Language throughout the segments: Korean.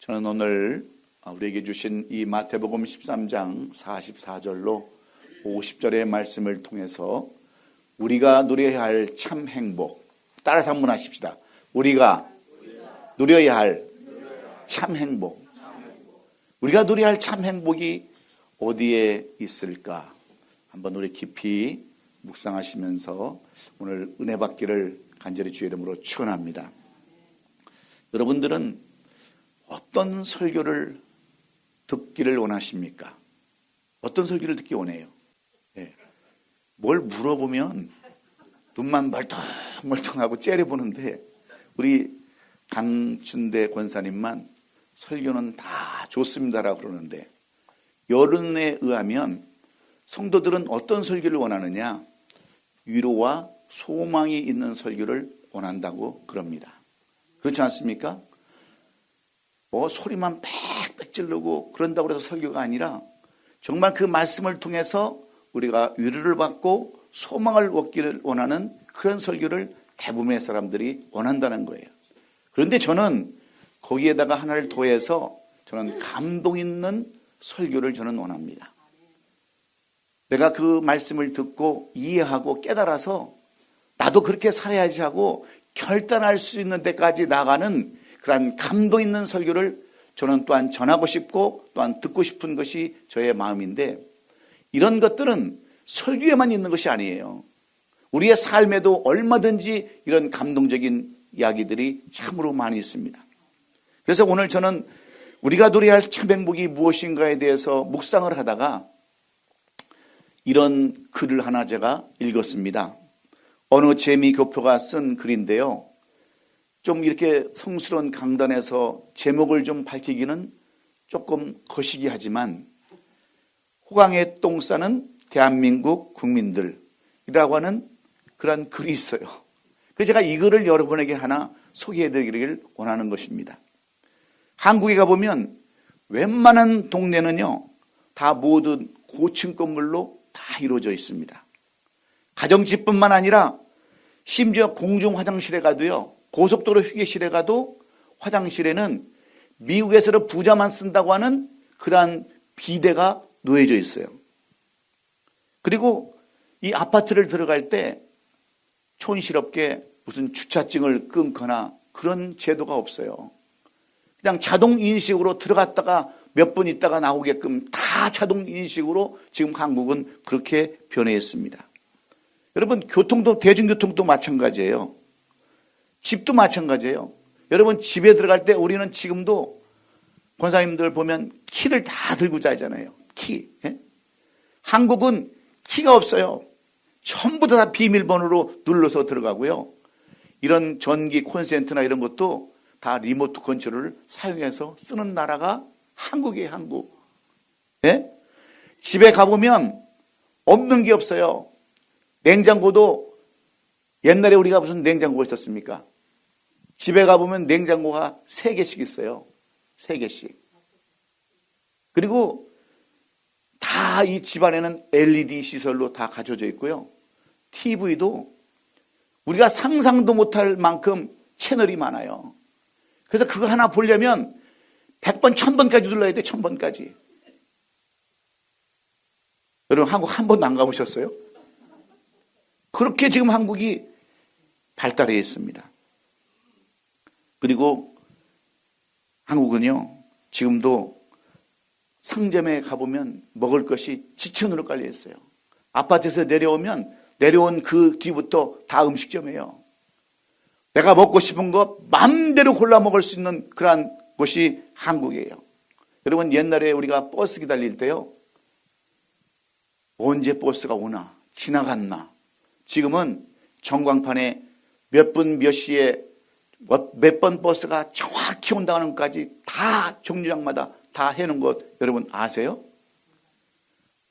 저는 오늘 우리에게 주신 이 마태복음 13장 44절로 50절의 말씀을 통해서 우리가 누려야 할 참 행복, 따라서 한번 하십시다. 우리가 누려야 할 참 행복. 우리가 누려야 할 참 행복이 어디에 있을까? 한번 우리 깊이 묵상하시면서 오늘 은혜 받기를 간절히 주의 이름으로 축원합니다. 여러분들은 어떤 설교를 듣기를 원하십니까? 어떤 설교를 듣기 원해요? 네. 뭘 물어보면 눈만 멀뚱멀뚱하고 째려보는데 우리 강춘대 권사님만 설교는 다 좋습니다라고 그러는데, 여론에 의하면 성도들은 어떤 설교를 원하느냐? 위로와 소망이 있는 설교를 원한다고 그럽니다. 그렇지 않습니까? 소리만 빽빽 지르고 그런다고 해서 설교가 아니라 정말 그 말씀을 통해서 우리가 위로를 받고 소망을 얻기를 원하는 그런 설교를 대부분의 사람들이 원한다는 거예요. 그런데 저는 거기에다가 하나를 더해서 저는 감동 있는 설교를 저는 원합니다. 내가 그 말씀을 듣고 이해하고 깨달아서 나도 그렇게 살아야지 하고 결단할 수 있는 데까지 나가는 그러한 감동 있는 설교를 저는 또한 전하고 싶고 또한 듣고 싶은 것이 저의 마음인데, 이런 것들은 설교에만 있는 것이 아니에요. 우리의 삶에도 얼마든지 이런 감동적인 이야기들이 참으로 많이 있습니다. 그래서 오늘 저는 우리가 누려야 할 참 행복이 무엇인가에 대해서 묵상을 하다가 이런 글을 하나 제가 읽었습니다. 어느 재미교포가 쓴 글인데요, 좀 이렇게 성스러운 강단에서 제목을 좀 밝히기는 조금 거시기 하지만, 호강에 똥 싸는 대한민국 국민들이라고 하는 그런 글이 있어요. 그래서 제가 이 글을 여러분에게 하나 소개해드리기를 원하는 것입니다. 한국에 가보면 웬만한 동네는요 다 모두 고층 건물로 다 이루어져 있습니다. 가정집뿐만 아니라 심지어 공중 화장실에 가도요, 고속도로 휴게실에 가도 화장실에는 미국에서는 부자만 쓴다고 하는 그러한 비데가 놓여져 있어요. 그리고 이 아파트를 들어갈 때 촌스럽게 무슨 주차증을 끊거나 그런 제도가 없어요. 그냥 자동 인식으로 들어갔다가 몇 분 있다가 나오게끔 다 자동 인식으로 지금 한국은 그렇게 변해있습니다. 여러분, 교통도, 대중교통도 마찬가지예요. 집도 마찬가지예요. 여러분, 집에 들어갈 때 우리는 지금도 권사님들 보면 키를 다 들고 자잖아요. 키. 예? 한국은 키가 없어요. 전부 다 비밀번호로 눌러서 들어가고요. 이런 전기 콘센트나 이런 것도 다 리모트 컨트롤을 사용해서 쓰는 나라가 한국이에요, 한국. 예? 집에 가보면 없는 게 없어요. 냉장고도 옛날에 우리가 무슨 냉장고가 있었습니까? 집에 가보면 냉장고가 3개씩 있어요. 3개씩. 그리고 다 이 집안에는 LED 시설로 다 갖춰져 있고요. TV도 우리가 상상도 못할 만큼 채널이 많아요. 그래서 그거 하나 보려면 100번, 1000번까지 눌러야 돼, 1000번까지. 여러분, 한국 한 번도 안 가보셨어요? 그렇게 지금 한국이 발달해 있습니다. 그리고 한국은요, 지금도 상점에 가보면 먹을 것이 지천으로 깔려 있어요. 아파트에서 내려오면 내려온 그 뒤부터 다 음식점이에요. 내가 먹고 싶은 거 마음대로 골라 먹을 수 있는 그러한 곳이 한국이에요. 여러분, 옛날에 우리가 버스 기다릴 때요, 언제 버스가 오나, 지나갔나. 지금은 전광판에 몇 분 몇 시에 몇 번 버스가 정확히 온다는 것까지 다 정류장마다 다 해놓은 것 여러분 아세요?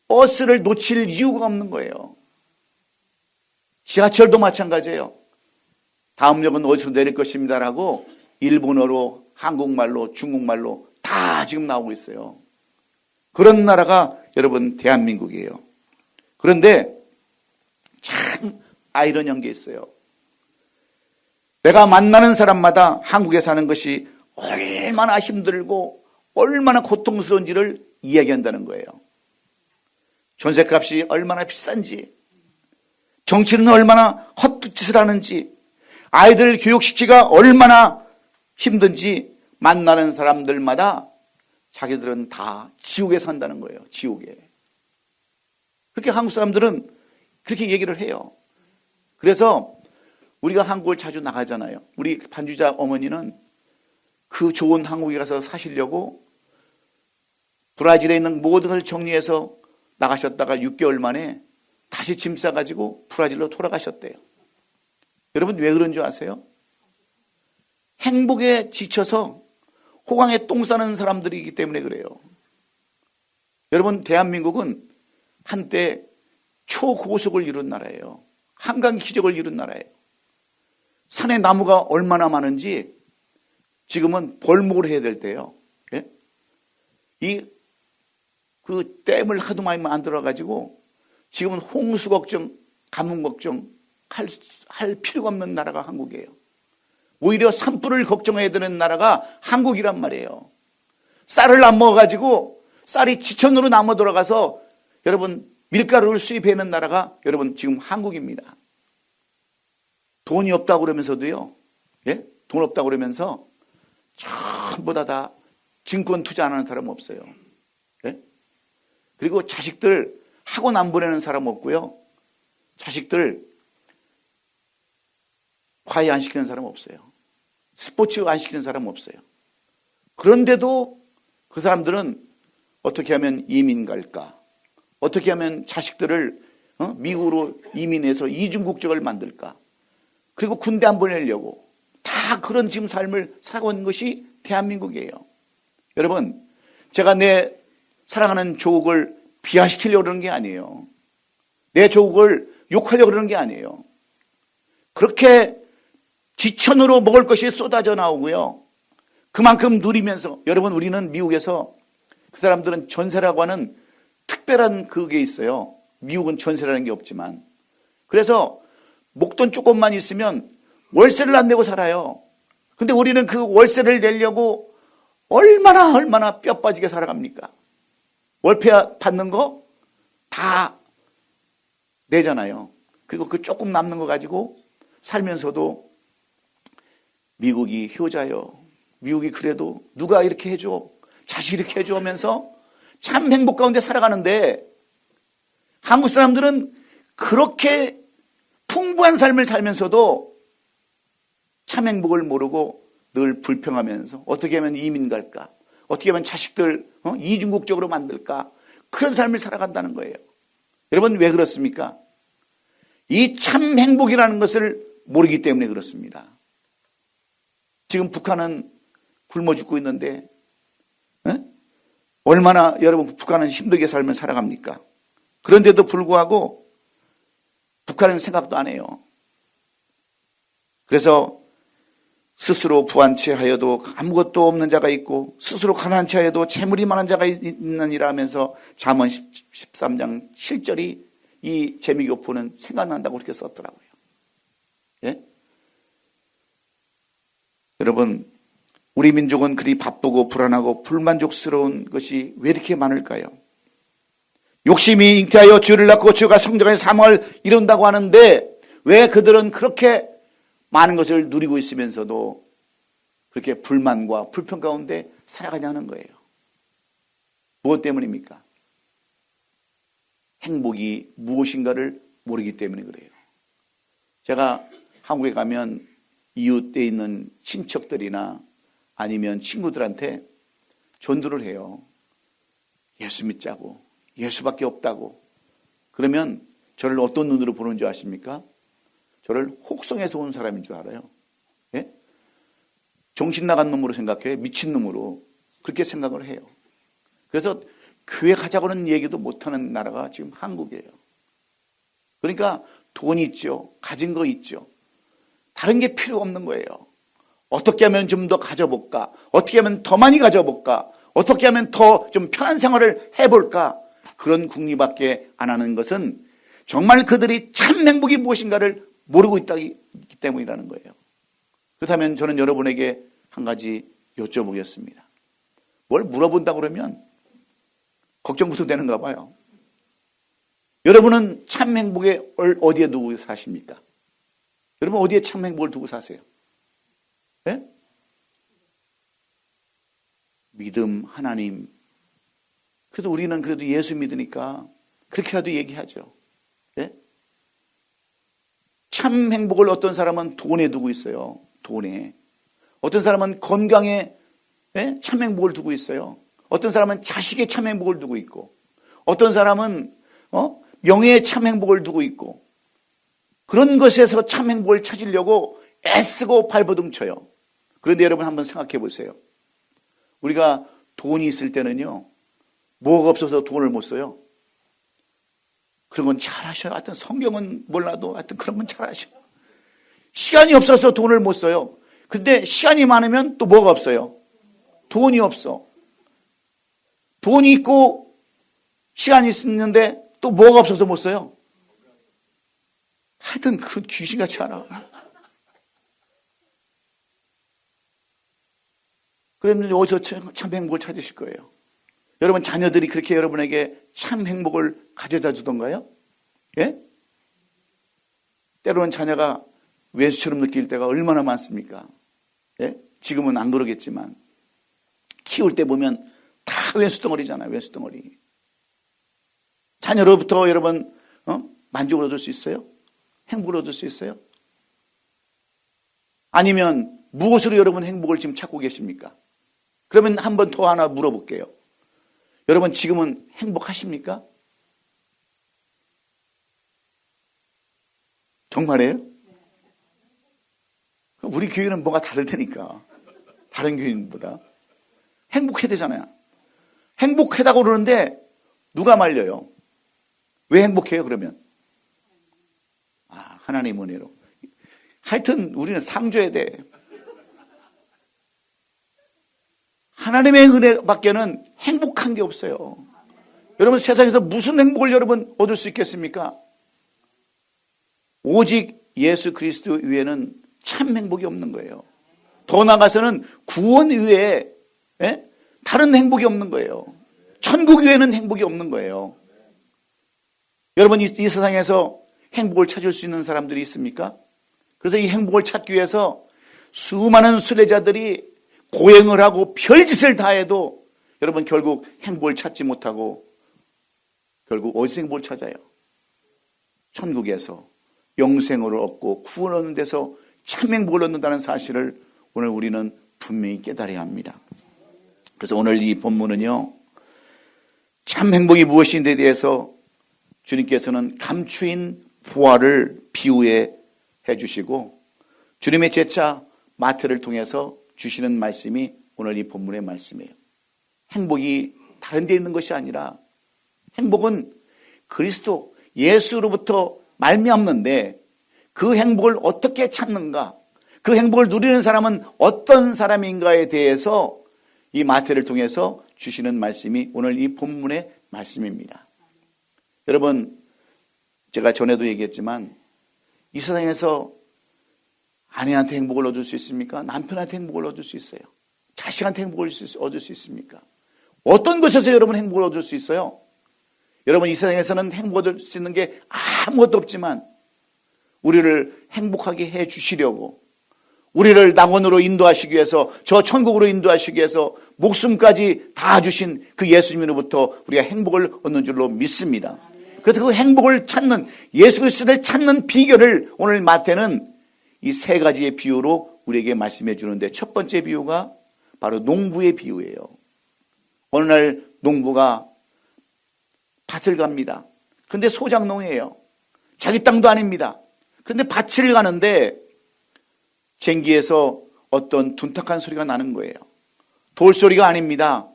버스를 놓칠 이유가 없는 거예요. 지하철도 마찬가지예요. 다음 역은 어디서 내릴 것입니다라고 일본어로, 한국말로, 중국말로 다 지금 나오고 있어요. 그런 나라가 여러분 대한민국이에요. 그런데 참 아이러니한 게 있어요. 내가 만나는 사람마다 한국에 사는 것이 얼마나 힘들고 얼마나 고통스러운지를 이야기한다는 거예요. 전셋값이 얼마나 비싼지, 정치는 얼마나 헛짓을 하는지, 아이들 교육시키기가 얼마나 힘든지 만나는 사람들마다 자기들은 다 지옥에 산다는 거예요. 지옥에. 그렇게 한국 사람들은 그렇게 얘기를 해요. 그래서 우리가 한국을 자주 나가잖아요. 우리 반주자 어머니는 그 좋은 한국에 가서 사시려고 브라질에 있는 모든 걸 정리해서 나가셨다가 6개월 만에 다시 짐 싸가지고 브라질로 돌아가셨대요. 여러분 왜 그런 줄 아세요? 행복에 지쳐서 호강에 똥 싸는 사람들이기 때문에 그래요. 여러분 대한민국은 한때 초고속을 이룬 나라예요. 한강 기적을 이룬 나라예요. 산에 나무가 얼마나 많은지 지금은 벌목을 해야 될 때예요. 예? 그 댐을 하도 많이 만들어가지고 지금은 홍수 걱정, 가뭄 걱정 할 필요가 없는 나라가 한국이에요. 오히려 산불을 걱정해야 되는 나라가 한국이란 말이에요. 쌀을 안 먹어가지고 쌀이 지천으로 남아 돌아가서 여러분 밀가루를 수입해내는 나라가 여러분 지금 한국입니다. 돈이 없다고 그러면서도요. 예? 돈 없다고 그러면서 전부 다 증권 투자 안 하는 사람 없어요. 예? 그리고 자식들 학원 안 보내는 사람 없고요. 자식들 과외 안 시키는 사람 없어요. 스포츠 안 시키는 사람 없어요. 그런데도 그 사람들은 어떻게 하면 이민 갈까? 어떻게 하면 자식들을 미국으로 이민해서 이중국적을 만들까? 그리고 군대 안 보내려고 다 그런 지금 삶을 살아가고 있는 것이 대한민국이에요. 여러분, 제가 내 사랑하는 조국을 비하시키려고 그러는 게 아니에요. 내 조국을 욕하려고 그러는 게 아니에요. 그렇게 지천으로 먹을 것이 쏟아져 나오고요. 그만큼 누리면서 여러분 우리는 미국에서 그 사람들은 전세라고 하는 특별한 그게 있어요. 미국은 전세라는 게 없지만. 그래서 목돈 조금만 있으면 월세를 안 내고 살아요. 근데 우리는 그 월세를 내려고 얼마나 뼈 빠지게 살아갑니까? 월세 받는 거 다 내잖아요. 그리고 그 조금 남는 거 가지고 살면서도 미국이 효자요. 미국이 그래도 누가 이렇게 해줘. 자식 이렇게 해줘 하면서 참 행복 가운데 살아가는데 한국 사람들은 그렇게 풍부한 삶을 살면서도 참 행복을 모르고 늘 불평하면서 어떻게 하면 이민 갈까? 어떻게 하면 자식들 이중국적으로 만들까? 그런 삶을 살아간다는 거예요. 여러분 왜 그렇습니까? 이 참 행복이라는 것을 모르기 때문에 그렇습니다. 지금 북한은 굶어 죽고 있는데 얼마나 여러분 북한은 힘들게 살면 살아갑니까? 그런데도 불구하고 북한은 생각도 안 해요. 그래서 스스로 부한치 하여도 아무것도 없는 자가 있고 스스로 가난치 하여도 재물이 많은 자가 있느니라 하면서 잠언 13장 7절이 이 재미교포는 생각난다고 그렇게 썼더라고요. 예? 여러분 우리 민족은 그리 바쁘고 불안하고 불만족스러운 것이 왜 이렇게 많을까요? 욕심이 잉태하여 죄를 낳고 죄가 성장해 사망을 이룬다고 하는데 왜 그들은 그렇게 많은 것을 누리고 있으면서도 그렇게 불만과 불평 가운데 살아가냐는 거예요. 무엇 때문입니까? 행복이 무엇인가를 모르기 때문에 그래요. 제가 한국에 가면 이웃에 있는 친척들이나 아니면 친구들한테 전도를 해요. 예수 믿자고. 예수밖에 없다고. 그러면 저를 어떤 눈으로 보는 줄 아십니까? 저를 혹성에서 온 사람인 줄 알아요. 예? 정신 나간 놈으로 생각해요. 미친 놈으로. 그렇게 생각을 해요. 그래서 교회 가자고는 얘기도 못하는 나라가 지금 한국이에요. 그러니까 돈이 있죠. 가진 거 있죠. 다른 게 필요 없는 거예요. 어떻게 하면 좀 더 가져볼까? 어떻게 하면 더 많이 가져볼까? 어떻게 하면 더 좀 편한 생활을 해볼까? 그런 궁리밖에 안 하는 것은 정말 그들이 참 행복이 무엇인가를 모르고 있기 때문이라는 거예요. 그렇다면 저는 여러분에게 한 가지 여쭤보겠습니다. 뭘 물어본다 그러면 걱정부터 되는가 봐요. 여러분은 참 행복에 어디에 두고 사십니까? 여러분 어디에 참 행복을 두고 사세요? 네? 믿음, 하나님. 그래도 우리는 그래도 예수 믿으니까 그렇게라도 얘기하죠. 네? 참 행복을 어떤 사람은 돈에 두고 있어요. 돈에. 어떤 사람은 건강에 참 행복을 두고 있어요. 어떤 사람은 자식의 참 행복을 두고 있고, 어떤 사람은 명예의 참 행복을 두고 있고, 그런 것에서 참 행복을 찾으려고 애쓰고 발버둥 쳐요. 그런데 여러분 한번 생각해 보세요. 우리가 돈이 있을 때는요, 뭐가 없어서 돈을 못 써요? 그런 건 잘 하셔요. 하여튼 성경은 몰라도 하여튼 그런 건 잘 하셔요. 시간이 없어서 돈을 못 써요. 근데 시간이 많으면 또 뭐가 없어요? 돈이 없어. 돈이 있고 시간이 있는데 또 뭐가 없어서 못 써요? 하여튼 그건 귀신같이 알아. 그러면 어디서 참 행복을 찾으실 거예요? 여러분 자녀들이 그렇게 여러분에게 참 행복을 가져다 주던가요? 예? 때로는 자녀가 왼수처럼 느낄 때가 얼마나 많습니까? 예? 지금은 안 그러겠지만 키울 때 보면 다 왼수덩어리잖아요. 왼수덩어리. 자녀로부터 여러분 만족을 얻을 수 있어요? 행복을 얻을 수 있어요? 아니면 무엇으로 여러분 행복을 지금 찾고 계십니까? 그러면 한 번 더 하나 물어볼게요. 여러분 지금은 행복하십니까? 정말이에요? 우리 교회는 뭐가 다를 테니까. 다른 교인보다. 행복해야 되잖아요. 행복하다고 그러는데 누가 말려요? 왜 행복해요 그러면? 하나님 은혜로. 하여튼 우리는 상줘야 돼. 하나님의 은혜밖에는 행복한 게 없어요. 여러분 세상에서 무슨 행복을 여러분 얻을 수 있겠습니까? 오직 예수 그리스도 외에는 참 행복이 없는 거예요. 더 나아가서는 구원 외에 다른 행복이 없는 거예요. 천국 외에는 행복이 없는 거예요. 여러분 이 세상에서 행복을 찾을 수 있는 사람들이 있습니까? 그래서 이 행복을 찾기 위해서 수많은 순례자들이 고행을 하고 별짓을 다 해도 여러분 결국 행복을 찾지 못하고 결국 어디서 행복을 찾아요? 천국에서 영생을 얻고 구원 얻는 데서 참 행복을 얻는다는 사실을 오늘 우리는 분명히 깨달아야 합니다. 그래서 오늘 이 본문은요, 참 행복이 무엇인지에 대해서 주님께서는 감추인 보화를 비유해 주시고 주님의 제자 마태를 통해서 주시는 말씀이 오늘 이 본문의 말씀이에요. 행복이 다른 데 있는 것이 아니라 행복은 그리스도 예수로부터 말미암는데 그 행복을 어떻게 찾는가, 그 행복을 누리는 사람은 어떤 사람인가에 대해서 이 마태를 통해서 주시는 말씀이 오늘 이 본문의 말씀입니다. 여러분 제가 전에도 얘기했지만 이 세상에서 아내한테 행복을 얻을 수 있습니까? 남편한테 행복을 얻을 수 있어요. 자식한테 행복을 얻을 수 있습니까? 어떤 것에서 여러분 행복을 얻을 수 있어요? 여러분 이 세상에서는 행복을 얻을 수 있는 게 아무것도 없지만 우리를 행복하게 해 주시려고 우리를 낙원으로 인도하시기 위해서 저 천국으로 인도하시기 위해서 목숨까지 다 주신 그 예수님으로부터 우리가 행복을 얻는 줄로 믿습니다. 그래서 그 행복을 찾는 예수 그리스도를 찾는 비결을 오늘 마태는 이 세 가지의 비유로 우리에게 말씀해 주는데 첫 번째 비유가 바로 농부의 비유예요. 어느 날 농부가 밭을 갑니다. 그런데 소작농이에요. 자기 땅도 아닙니다. 그런데 밭을 가는데 쟁기에서 어떤 둔탁한 소리가 나는 거예요. 돌소리가 아닙니다.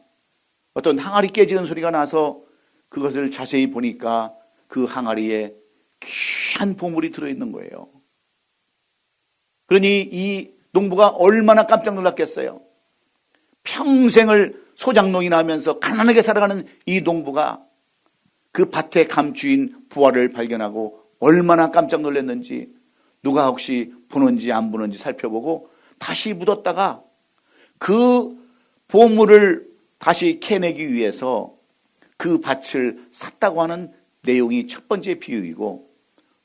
어떤 항아리 깨지는 소리가 나서 그것을 자세히 보니까 그 항아리에 귀한 보물이 들어있는 거예요. 그러니 이 농부가 얼마나 깜짝 놀랐겠어요. 평생을 소작농이나 하면서 가난하게 살아가는 이 농부가 그 밭에 감추인 부활을 발견하고 얼마나 깜짝 놀랐는지 누가 혹시 보는지 안 보는지 살펴보고 다시 묻었다가 그 보물을 다시 캐내기 위해서 그 밭을 샀다고 하는 내용이 첫 번째 비유이고,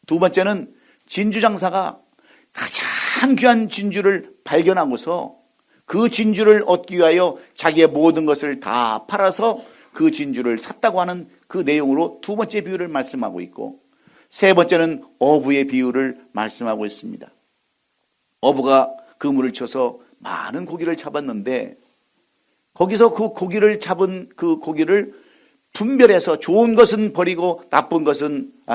두 번째는 진주 장사가 가장 귀한 진주를 발견하고서 그 진주를 얻기 위하여 자기의 모든 것을 다 팔아서 그 진주를 샀다고 하는 그 내용으로 두 번째 비유를 말씀하고 있고, 세 번째는 어부의 비유를 말씀하고 있습니다. 어부가 그물을 쳐서 많은 고기를 잡았는데 거기서 그 고기를 잡은 그 고기를 분별해서 좋은 것은 버리고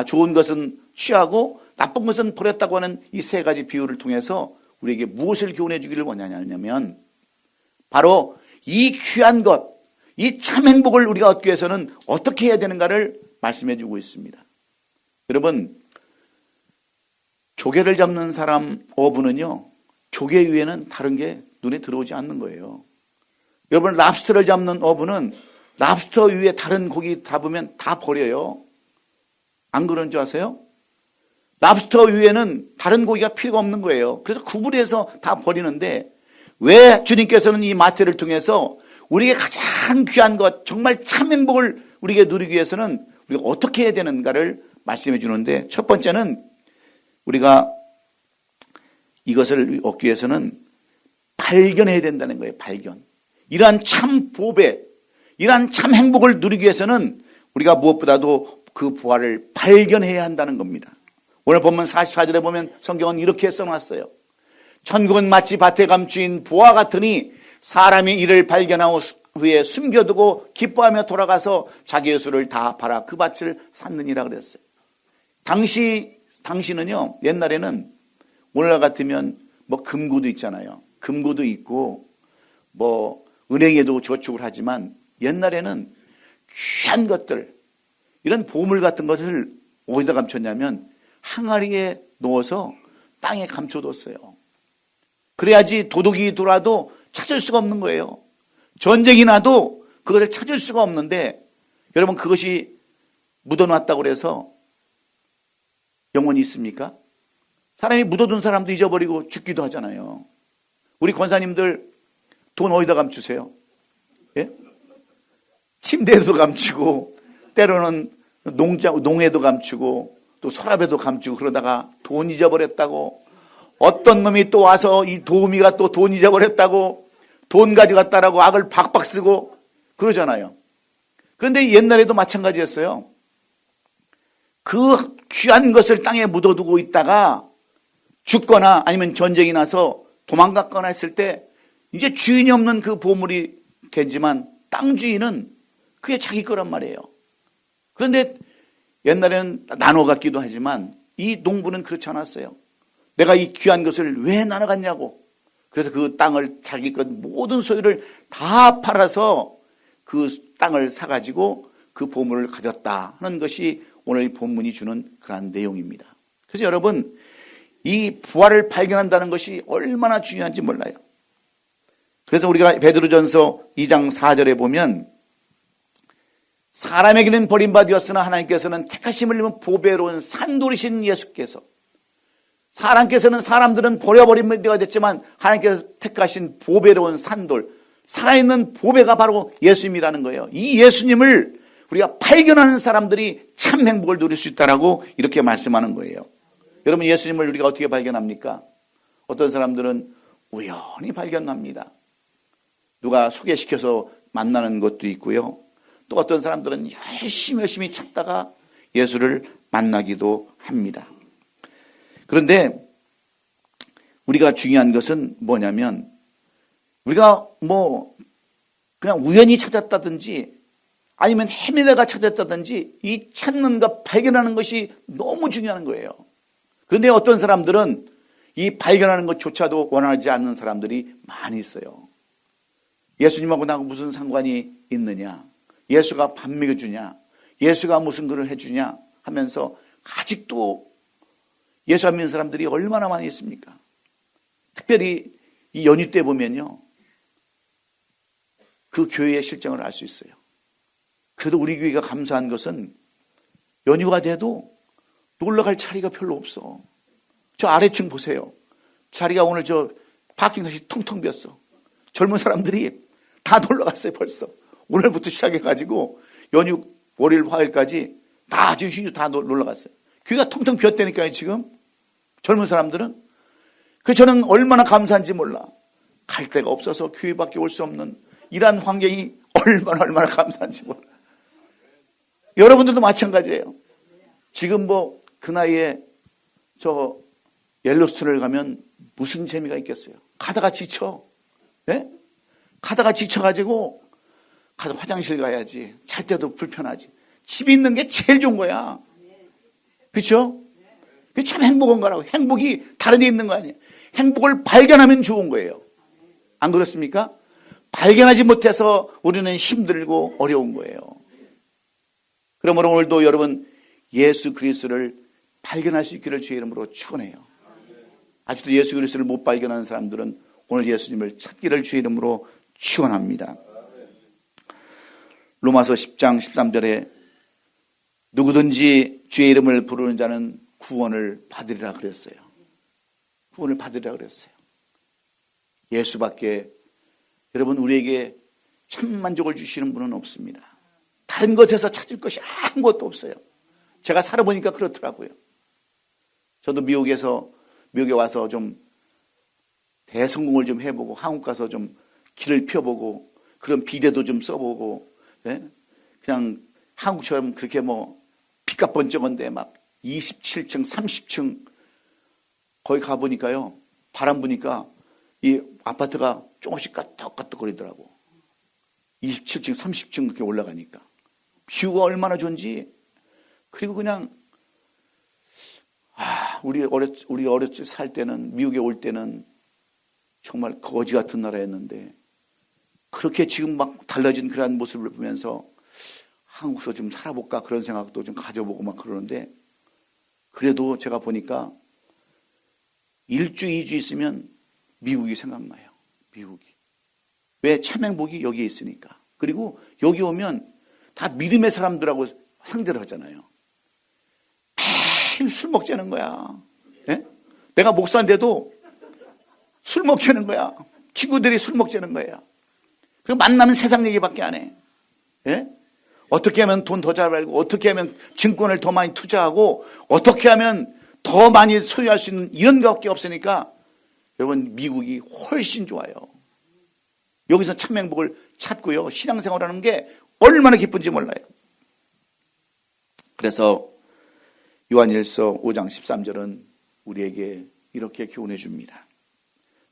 좋은 것은 취하고 나쁜 것은 버렸다고 하는 이 세 가지 비유를 통해서 우리에게 무엇을 교훈해 주기를 원하냐면, 바로 이 귀한 것, 이 참 행복을 우리가 얻기 위해서는 어떻게 해야 되는가를 말씀해 주고 있습니다. 여러분, 조개를 잡는 사람 어부는요, 조개 위에는 다른 게 눈에 들어오지 않는 거예요. 여러분, 랍스터를 잡는 어부는 랍스터 위에 다른 고기 잡으면 다 버려요. 안 그런 줄 아세요? 랍스터 위에는 다른 고기가 필요가 없는 거예요. 그래서 구분해서 다 버리는데, 왜 주님께서는 이 마태를 통해서 우리에게 가장 귀한 것, 정말 참 행복을 우리에게 누리기 위해서는 우리가 어떻게 해야 되는가를 말씀해 주는데, 첫 번째는 우리가 이것을 얻기 위해서는 발견해야 된다는 거예요. 발견. 이러한 참 보배, 이러한 참 행복을 누리기 위해서는 우리가 무엇보다도 그 보화를 발견해야 한다는 겁니다. 오늘 본문 44절에 보면 성경은 이렇게 써놨어요. 천국은 마치 밭에 감추인 보화 같으니 사람이 이를 발견한 후에 숨겨두고 기뻐하며 돌아가서 자기의 수를 다 팔아 그 밭을 샀느니라 그랬어요. 당시는요, 옛날에는 오늘날 같으면 뭐 금고도 있잖아요. 금고도 있고 뭐 은행에도 저축을 하지만, 옛날에는 귀한 것들, 이런 보물 같은 것을 어디다 감췄냐면 항아리에 넣어서 땅에 감춰뒀어요. 그래야지 도둑이 들어와도 찾을 수가 없는 거예요. 전쟁이 나도 그것을 찾을 수가 없는데, 여러분, 그것이 묻어놨다고 해서 영원히 있습니까? 사람이 묻어둔 사람도 잊어버리고 죽기도 하잖아요. 우리 권사님들 돈 어디다 감추세요? 예? 침대에도 감추고, 때로는 농에도 감추고, 또 서랍에도 감추고, 그러다가 돈 잊어버렸다고, 어떤 놈이 또 와서 이 도우미가 또 돈 잊어버렸다고 돈 가져갔다라고 악을 박박 쓰고 그러잖아요. 그런데 옛날에도 마찬가지였어요. 그 귀한 것을 땅에 묻어두고 있다가 죽거나 아니면 전쟁이 나서 도망갔거나 했을 때 이제 주인이 없는 그 보물이 되지만 땅 주인은 그게 자기 거란 말이에요. 그런데 옛날에는 나눠 갖기도 하지만 이 농부는 그렇지 않았어요. 내가 이 귀한 것을 왜 나눠갔냐고. 그래서 그 땅을 자기 것 모든 소유를 다 팔아서 그 땅을 사가지고 그 보물을 가졌다 하는 것이 오늘 본문이 주는 그러한 내용입니다. 그래서 여러분, 이 부활을 발견한다는 것이 얼마나 중요한지 몰라요. 그래서 우리가 베드로전서 2장 4절에 보면, 사람에게는 버림받았으나 하나님께서는 택하심을 입은 보배로운 산돌이신 예수께서, 사람들은 버려버린 데가 됐지만 하나님께서 택하신 보배로운 산돌, 살아있는 보배가 바로 예수님이라는 거예요. 이 예수님을 우리가 발견하는 사람들이 참 행복을 누릴 수 있다라고 이렇게 말씀하는 거예요. 여러분, 예수님을 우리가 어떻게 발견합니까? 어떤 사람들은 우연히 발견합니다. 누가 소개시켜서 만나는 것도 있고요. 또 어떤 사람들은 열심히 찾다가 예수를 만나기도 합니다. 그런데 우리가 중요한 것은 뭐냐면, 우리가 그냥 우연히 찾았다든지 아니면 헤매다가 찾았다든지 이 찾는 것, 발견하는 것이 너무 중요한 거예요. 그런데 어떤 사람들은 이 발견하는 것조차도 원하지 않는 사람들이 많이 있어요. 예수님하고 나하고 무슨 상관이 있느냐, 예수가 밥 먹여주냐, 예수가 무슨 글을 해주냐 하면서 아직도 예수 안 믿는 사람들이 얼마나 많이 있습니까? 특별히 이 연휴 때 보면요, 그 교회의 실정을 알 수 있어요. 그래도 우리 교회가 감사한 것은 연휴가 돼도 놀러갈 자리가 별로 없어. 저 아래층 보세요. 자리가 오늘 저 파킹 다시 텅텅 비었어. 젊은 사람들이 다 놀러 갔어요. 벌써 오늘부터 시작해가지고 연휴 월요일 화요일까지 다 아주 휴주 다 놀러 갔어요. 교회가 텅텅 비었다니까요. 지금 젊은 사람들은. 그 저는 얼마나 감사한지 몰라. 갈 데가 없어서 교회밖에 올 수 없는 이러한 환경이 얼마나 감사한지 몰라. 여러분들도 마찬가지예요. 지금 뭐 그 나이에 저 옐로스톤을 가면 무슨 재미가 있겠어요. 가다가 지쳐. 네? 가다가 지쳐가지고 가서 화장실 가야지. 잘 때도 불편하지. 집에 있는 게 제일 좋은 거야. 그렇죠? 그게 참 행복한 거라고. 행복이 다른 데 있는 거 아니에요. 행복을 발견하면 좋은 거예요. 안 그렇습니까? 발견하지 못해서 우리는 힘들고 어려운 거예요. 그러므로 오늘도 여러분 예수 그리스도를 발견할 수 있기를 주의 이름으로 축원해요. 아직도 예수 그리스도를 못 발견하는 사람들은 오늘 예수님을 찾기를 주의 이름으로 축원합니다. 로마서 10장 13절에 누구든지 주의 이름을 부르는 자는 구원을 받으리라 그랬어요. 구원을 받으리라 그랬어요. 예수밖에 여러분 우리에게 참 만족을 주시는 분은 없습니다. 다른 것에서 찾을 것이 아무것도 없어요. 제가 살아보니까 그렇더라고요. 저도 미국에 와서 좀 대성공을 좀 해보고 한국 가서 좀 길을 펴보고 그런 비대도 좀 써보고, 예? 그냥 한국처럼 그렇게 뭐 빚값 번쩍한데 막 27층 30층 거기 가보니까요, 바람 부니까 이 아파트가 조금씩 까떡까떡거리더라고. 27층 30층 그렇게 올라가니까 뷰가 얼마나 좋은지. 그리고 그냥 우리 어렸을 살 때는, 미국에 올 때는 정말 거지 같은 나라였는데 그렇게 지금 막 달라진 그런 모습을 보면서 한국에서 좀 살아볼까 그런 생각도 좀 가져보고 막 그러는데, 그래도 제가 보니까 1주 2주 있으면 미국이 생각나요. 미국이. 왜? 참 행복이 여기에 있으니까. 그리고 여기 오면 다 믿음의 사람들하고 상대를 하잖아요. 매일 술 먹자는 거야. 예? 내가 목사인데도 술 먹자는 거야. 친구들이 술 먹자는 거예요. 그리고 만나면 세상 얘기밖에 안 해. 예? 어떻게 하면 돈 더 잘 벌고, 어떻게 하면 증권을 더 많이 투자하고, 어떻게 하면 더 많이 소유할 수 있는 이런 것밖에 없으니까 여러분 미국이 훨씬 좋아요. 여기서 참 행복을 찾고요. 신앙생활하는 게 얼마나 기쁜지 몰라요. 그래서 요한일서 5장 13절은 우리에게 이렇게 교훈해 줍니다.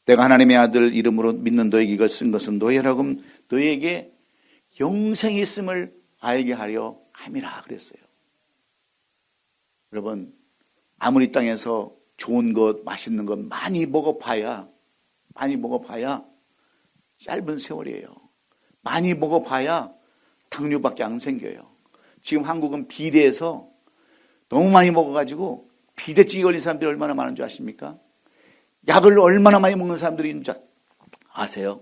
내가 하나님의 아들 이름으로 믿는 너에게 이걸 쓴 것은 너희라고 너희에게 영생이 있음을 알게 하려 함이라 그랬어요. 여러분 아무리 땅에서 좋은 것 맛있는 것 많이 먹어봐야 짧은 세월이에요. 많이 먹어봐야 당뇨밖에 안 생겨요. 지금 한국은 비대해서 너무 많이 먹어가지고 비대증이 걸린 사람들이 얼마나 많은 줄 아십니까? 약을 얼마나 많이 먹는 사람들이 있는 줄 아세요?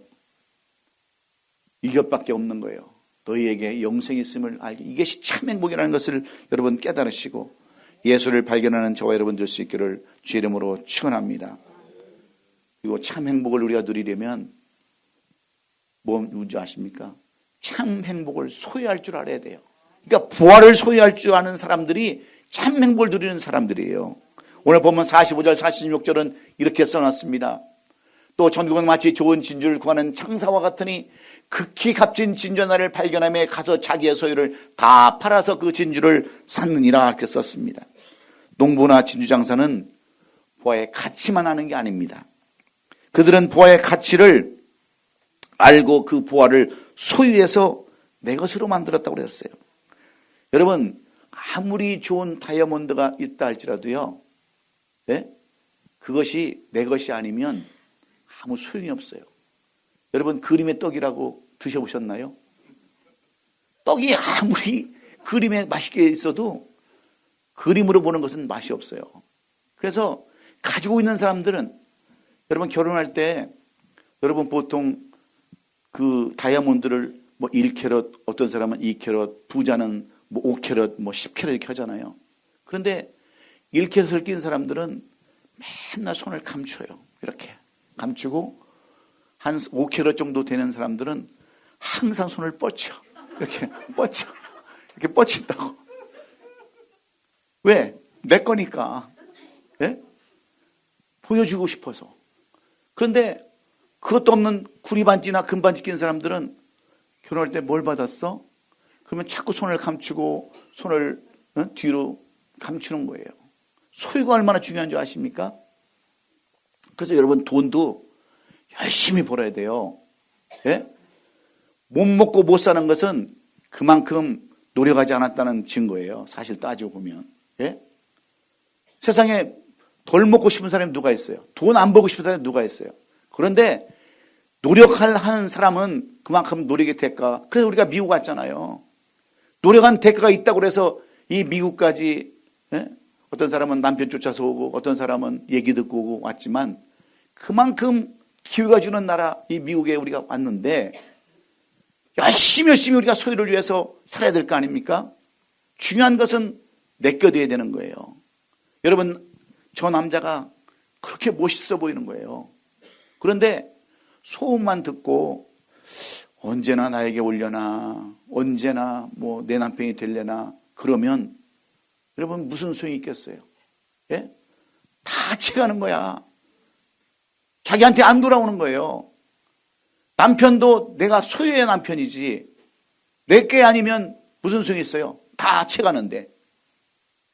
이것밖에 없는 거예요. 너희에게 영생이 있음을 알게. 이것이 참 행복이라는 것을 여러분 깨달으시고 예수를 발견하는 저와 여러분 될 수 있기를 주의 이름으로 축원합니다. 그리고 참 행복을 우리가 누리려면 뭔지 아십니까? 참 행복을 소유할 줄 알아야 돼요. 그러니까 부활을 소유할 줄 아는 사람들이 참 행복을 누리는 사람들이에요. 오늘 보면 45절 46절은 이렇게 써놨습니다. 또 전국은 마치 좋은 진주를 구하는 창사와 같으니 극히 값진 진주 하나를 발견하며 가서 자기의 소유를 다 팔아서 그 진주를 샀느니라 이렇게 썼습니다. 농부나 진주 장사는 부화의 가치만 아는 게 아닙니다. 그들은 부화의 가치를 알고 그 부화를 소유해서 내 것으로 만들었다고 그랬어요. 여러분 아무리 좋은 다이아몬드가 있다 할지라도요, 네? 그것이 내 것이 아니면 아무 소용이 없어요. 여러분 그림의 떡이라고 드셔보셨나요? 떡이 아무리 그림에 맛있게 있어도 그림으로 보는 것은 맛이 없어요. 그래서 가지고 있는 사람들은 여러분 결혼할 때 여러분 보통 그 다이아몬드를 뭐 1캐럿, 어떤 사람은 2캐럿, 부자는 뭐 5캐럿, 뭐 10캐럿 이렇게 하잖아요. 그런데 1캐럿을 낀 사람들은 맨날 손을 감춰요. 이렇게 감추고 한 5kg 정도 되는 사람들은 항상 손을 뻗쳐. 이렇게 뻗쳐. 이렇게 뻗친다고. 왜? 내 거니까. 예? 보여주고 싶어서. 그런데 그것도 없는 구리반지나 금반지 낀 사람들은 결혼할 때 뭘 받았어? 그러면 자꾸 손을 감추고 손을 뒤로 감추는 거예요. 소유가 얼마나 중요한 줄 아십니까? 그래서 여러분 돈도 열심히 벌어야 돼요. 예? 못 먹고 못 사는 것은 그만큼 노력하지 않았다는 증거예요. 사실 따지고 보면. 예? 세상에 덜 먹고 싶은 사람이 누가 있어요? 돈 안 벌고 싶은 사람이 누가 있어요? 그런데 노력하는 사람은 그만큼 노력의 대가. 그래서 우리가 미국 갔잖아요. 노력한 대가가 있다고 해서 이 미국까지 예? 어떤 사람은 남편 쫓아서 오고 어떤 사람은 얘기 듣고 오고 왔지만 그만큼 기회가 주는 나라 이 미국에 우리가 왔는데 열심히 우리가 소유를 위해서 살아야 될 거 아닙니까? 중요한 것은 내껴둬야 되는 거예요. 여러분 저 남자가 그렇게 멋있어 보이는 거예요. 그런데 소문만 듣고 언제나 나에게 올려나 언제나 뭐 내 남편이 되려나 그러면 여러분 무슨 소용이 있겠어요? 예? 다 채가는 거야. 자기한테 안 돌아오는 거예요. 남편도 내가 소유의 남편이지 내 게 아니면 무슨 소용이 있어요? 다 채가는데.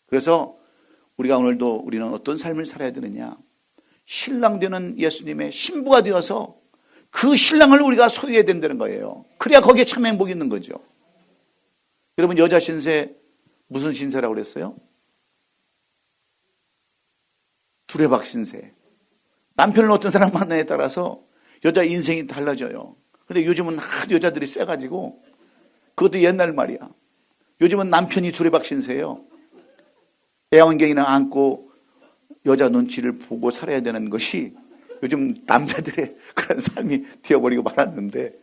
그래서 우리가 오늘도 우리는 어떤 삶을 살아야 되느냐? 신랑 되는 예수님의 신부가 되어서 그 신랑을 우리가 소유해야 된다는 거예요. 그래야 거기에 참 행복이 있는 거죠. 여러분 여자 신세 무슨 신세라고 그랬어요? 두레박 신세. 남편을 어떤 사람 만나에 따라서 여자 인생이 달라져요. 그런데 요즘은 하도 여자들이 세가지고 그것도 옛날 말이야. 요즘은 남편이 두레박 신세예요. 애완경이나 안고 여자 눈치를 보고 살아야 되는 것이 요즘 남자들의 그런 삶이 되어버리고 말았는데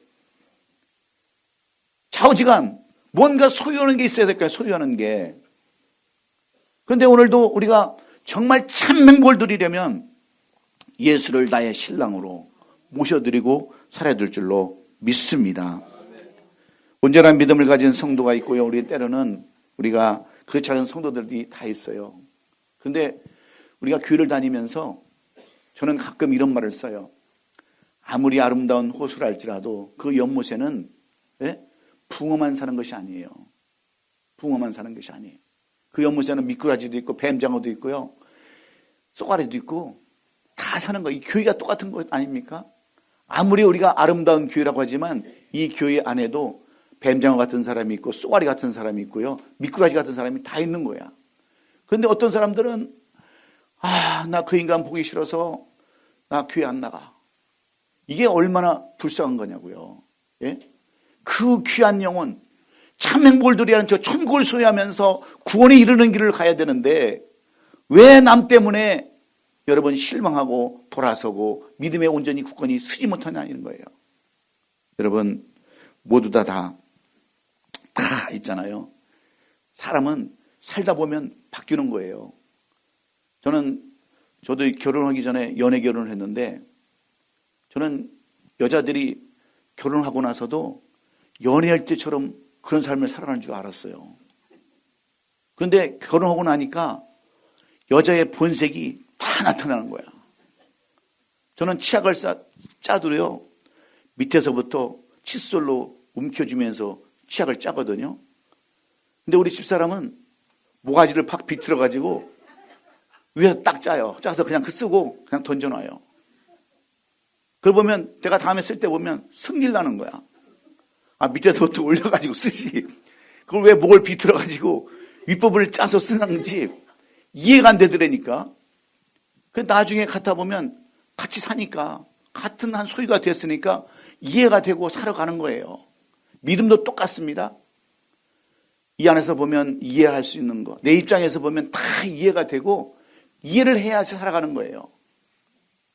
좌우지간 뭔가 소유하는 게 있어야 될까요? 소유하는 게. 그런데 오늘도 우리가 정말 참 행복을 누리려면 예수를 나의 신랑으로 모셔드리고 살아야 될 줄로 믿습니다. 온전한 믿음을 가진 성도가 있고요. 우리 때로는 우리가 그렇지 않은 성도들이 다 있어요. 그런데 우리가 교회를 다니면서 저는 가끔 이런 말을 써요. 아무리 아름다운 호수를 할지라도 그 연못에는 붕어만 사는 것이 아니에요. 붕어만 사는 것이 아니에요. 그 연못에는 미꾸라지도 있고 뱀장어도 있고요. 쏘가리도 있고 다 사는 거. 이 교회가 똑같은 것 아닙니까? 아무리 우리가 아름다운 교회라고 하지만 이 교회 안에도 뱀장어 같은 사람이 있고 쏘가리 같은 사람이 있고요. 미꾸라지 같은 사람이 다 있는 거야. 그런데 어떤 사람들은 나 그 인간 보기 싫어서 나 교회 안 나가. 이게 얼마나 불쌍한 거냐고요. 예? 그 귀한 영혼, 참 행복을 누리는 하저 천국을 소유하면서 구원에 이르는 길을 가야 되는데 왜 남 때문에 여러분 실망하고 돌아서고 믿음의 온전히 굳건히 서지 못하냐는 거예요. 여러분 모두 다 있잖아요. 사람은 살다 보면 바뀌는 거예요. 저도 결혼하기 전에 연애 결혼을 했는데 저는 여자들이 결혼하고 나서도 연애할 때처럼 그런 삶을 살아가는 줄 알았어요. 그런데 결혼하고 나니까 여자의 본색이 다 나타나는 거야. 저는 치약을 짜도요 밑에서부터 칫솔로 움켜쥐면서 치약을 짜거든요. 근데 우리 집사람은 모가지를 팍 비틀어가지고 위에서 딱 짜요. 짜서 그냥 쓰고 그냥 던져놔요. 그걸 보면 내가 다음에 쓸 때 보면 승질 나는 거야. 밑에서부터 올려가지고 쓰지. 그걸 왜 목을 비틀어가지고 윗부분을 짜서 쓰는지 이해가 안 되더라니까. 그 나중에 갖다 보면 같이 사니까 같은 한 소유가 됐으니까 이해가 되고 살아가는 거예요. 믿음도 똑같습니다. 이 안에서 보면 이해할 수 있는 거, 내 입장에서 보면 다 이해가 되고 이해를 해야지 살아가는 거예요.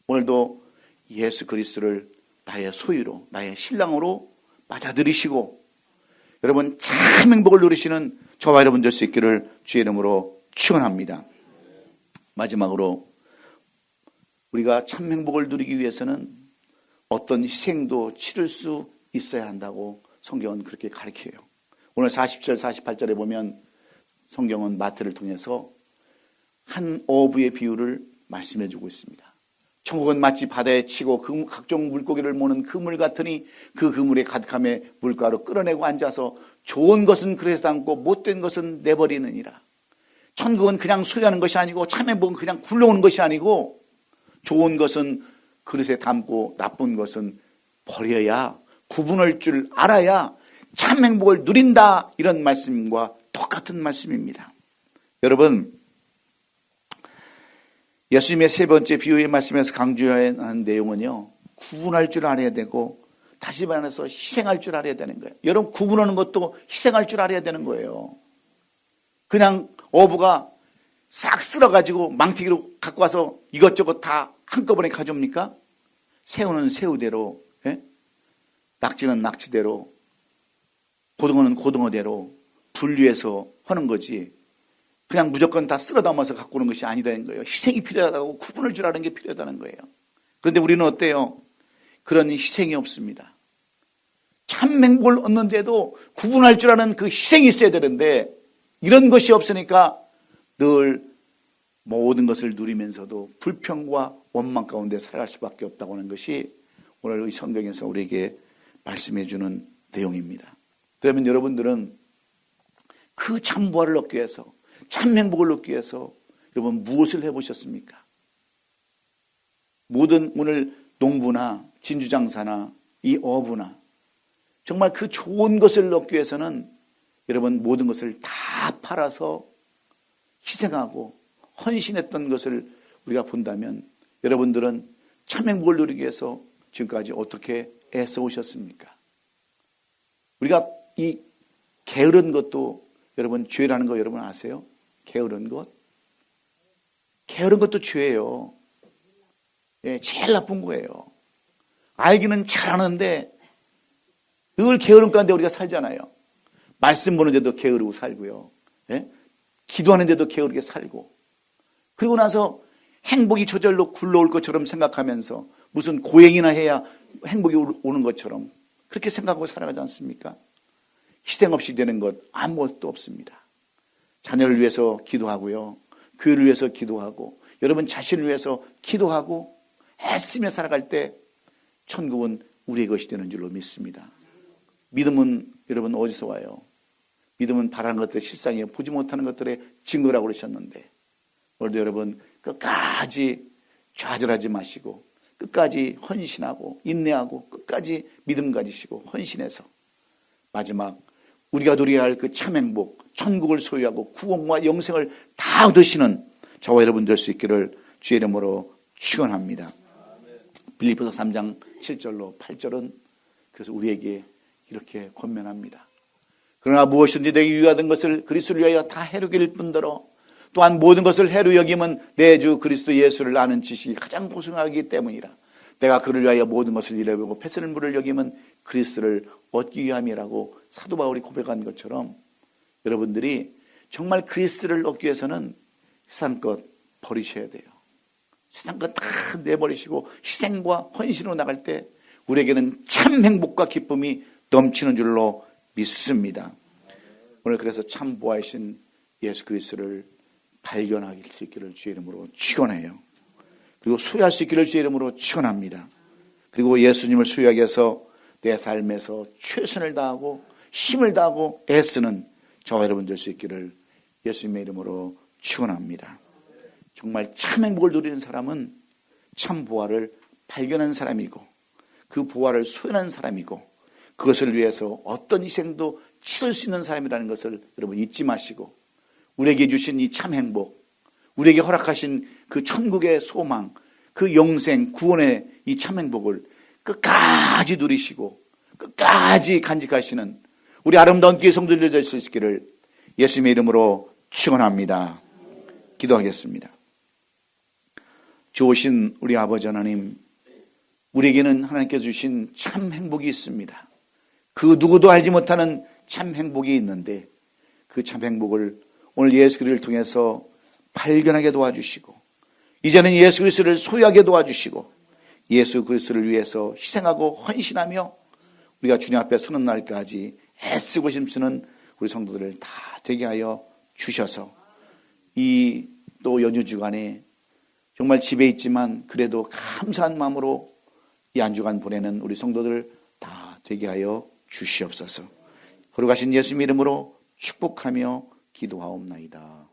오늘도 예수 그리스도를 나의 소유로, 나의 신랑으로 맞아들이시고 여러분 참 행복을 누리시는 저와 여러분 될 수 있기를 주의 이름으로 축원합니다. 마지막으로 우리가 참 행복을 누리기 위해서는 어떤 희생도 치를 수 있어야 한다고 성경은 그렇게 가르쳐요. 오늘 40절 48절에 보면 성경은 마태를 통해서 한 어부의 비유를 말씀해 주고 있습니다. 천국은 마치 바다에 치고 각종 물고기를 모는 그물 같으니 그 그물에 가득함에 물가로 끌어내고 앉아서 좋은 것은 그릇에 담고 못된 것은 내버리느니라. 천국은 그냥 소유하는 것이 아니고 참 행복은 그냥 굴러오는 것이 아니고 좋은 것은 그릇에 담고 나쁜 것은 버려야, 구분할 줄 알아야 참 행복을 누린다, 이런 말씀과 똑같은 말씀입니다. 여러분, 예수님의 세 번째 비유의 말씀에서 강조하는 내용은요, 구분할 줄 알아야 되고, 다시 말해서 희생할 줄 알아야 되는 거예요. 여러분, 구분하는 것도 희생할 줄 알아야 되는 거예요. 그냥 어부가 싹 쓸어가지고 망태기로 갖고 와서 이것저것 다 한꺼번에 가져옵니까? 새우는 새우대로, 낙지는 낙지대로, 고등어는 고등어대로 분류해서 하는 거지, 그냥 무조건 다 쓸어 담아서 갖고 오는 것이 아니라는 거예요. 희생이 필요하다고, 구분을 줄 아는 게 필요하다는 거예요. 그런데 우리는 어때요? 그런 희생이 없습니다. 참 행복을 얻는데도 구분할 줄 아는 그 희생이 있어야 되는데, 이런 것이 없으니까 늘 모든 것을 누리면서도 불평과 원망 가운데 살아갈 수밖에 없다고 하는 것이 오늘 이 성경에서 우리에게 말씀해 주는 내용입니다. 그러면 여러분들은 그 참부활을 얻기 위해서, 참 행복을 얻기 위해서 여러분 무엇을 해보셨습니까? 모든 오늘 농부나 진주장사나 이 어부나 정말 그 좋은 것을 얻기 위해서는 여러분 모든 것을 다 팔아서 희생하고 헌신했던 것을 우리가 본다면 여러분들은 참 행복을 누리기 위해서 지금까지 어떻게 애써 오셨습니까? 우리가 이 게으른 것도 여러분 죄라는 거 여러분 아세요? 게으른 것? 게으른 것도 죄예요. 예, 제일 나쁜 거예요. 알기는 잘하는데 늘 게으름 가운데 우리가 살잖아요. 말씀 보는데도 게으르고 살고요. 예? 기도하는데도 게으르게 살고, 그리고 나서 행복이 저절로 굴러올 것처럼 생각하면서 무슨 고행이나 해야 행복이 오는 것처럼 그렇게 생각하고 살아가지 않습니까? 희생 없이 되는 것 아무것도 없습니다. 자녀를 위해서 기도하고요, 교회를 위해서 기도하고, 여러분 자신을 위해서 기도하고 애쓰며 살아갈 때 천국은 우리의 것이 되는 줄로 믿습니다. 믿음은 여러분 어디서 와요? 믿음은 바라는 것들, 실상에 보지 못하는 것들의 증거라고 그러셨는데, 오늘도 여러분 끝까지 좌절하지 마시고 끝까지 헌신하고 인내하고 끝까지 믿음 가지시고 헌신해서 마지막 우리가 누려야 할 그 참 행복, 천국을 소유하고 구원과 영생을 다 얻으시는 저와 여러분 될 수 있기를 주의 이름으로 축원합니다. 빌립보서 3장 7절로 8절은 그래서 우리에게 이렇게 권면합니다. 그러나 무엇이든지 내게 유익하던 것을 그리스도를 위하여 다 해루길 뿐더러 또한 모든 것을 해루 여김은 내 주 그리스도 예수를 아는 지식이 가장 고승하기 때문이라. 내가 그를 위하여 모든 것을 잃어버리고 패스는물을 여김은 그리스도를 얻기 위함이라고 사도 바울이 고백한 것처럼 여러분들이 정말 그리스도를 얻기 위해서는 세상 것 버리셔야 돼요. 세상 것 다 내버리시고 희생과 헌신으로 나갈 때 우리에게는 참 행복과 기쁨이 넘치는 줄로 믿습니다. 오늘 그래서 참 보아이신 예수 그리스도를 발견할 수 있기를 주의 이름으로 축원해요. 그리고 소유할 수 있기를 주의 이름으로 축원합니다. 그리고 예수님을 소유하기 위해서 내 삶에서 최선을 다하고 힘을 다하고 애쓰는 저와 여러분 될 수 있기를 예수님의 이름으로 축원합니다. 정말 참 행복을 누리는 사람은 참 보화를 발견한 사람이고 그 보화를 소유하는 사람이고 그것을 위해서 어떤 희생도 치를 수 있는 사람이라는 것을 여러분 잊지 마시고 우리에게 주신 이 참 행복, 우리에게 허락하신 그 천국의 소망, 그 영생, 구원의 이 참 행복을 끝까지 누리시고 끝까지 간직하시는 우리 아름다운 교회 성도들 될 수 있기를 예수님의 이름으로 축원합니다. 기도하겠습니다. 좋으신 우리 아버지 하나님, 우리에게는 하나님께서 주신 참 행복이 있습니다. 그 누구도 알지 못하는 참 행복이 있는데 그 참 행복을 오늘 예수 그리스도를 통해서 발견하게 도와주시고 이제는 예수 그리스도를 소유하게 도와주시고 예수 그리스도를 위해서 희생하고 헌신하며 우리가 주님 앞에 서는 날까지 애쓰고 힘쓰는 우리 성도들을 다 되게 하여 주셔서 이 또 연휴 주간에 정말 집에 있지만 그래도 감사한 마음으로 이 한 주간 보내는 우리 성도들 다 되게 하여 주시옵소서. 걸어가신 예수님 이름으로 축복하며 기도하옵나이다.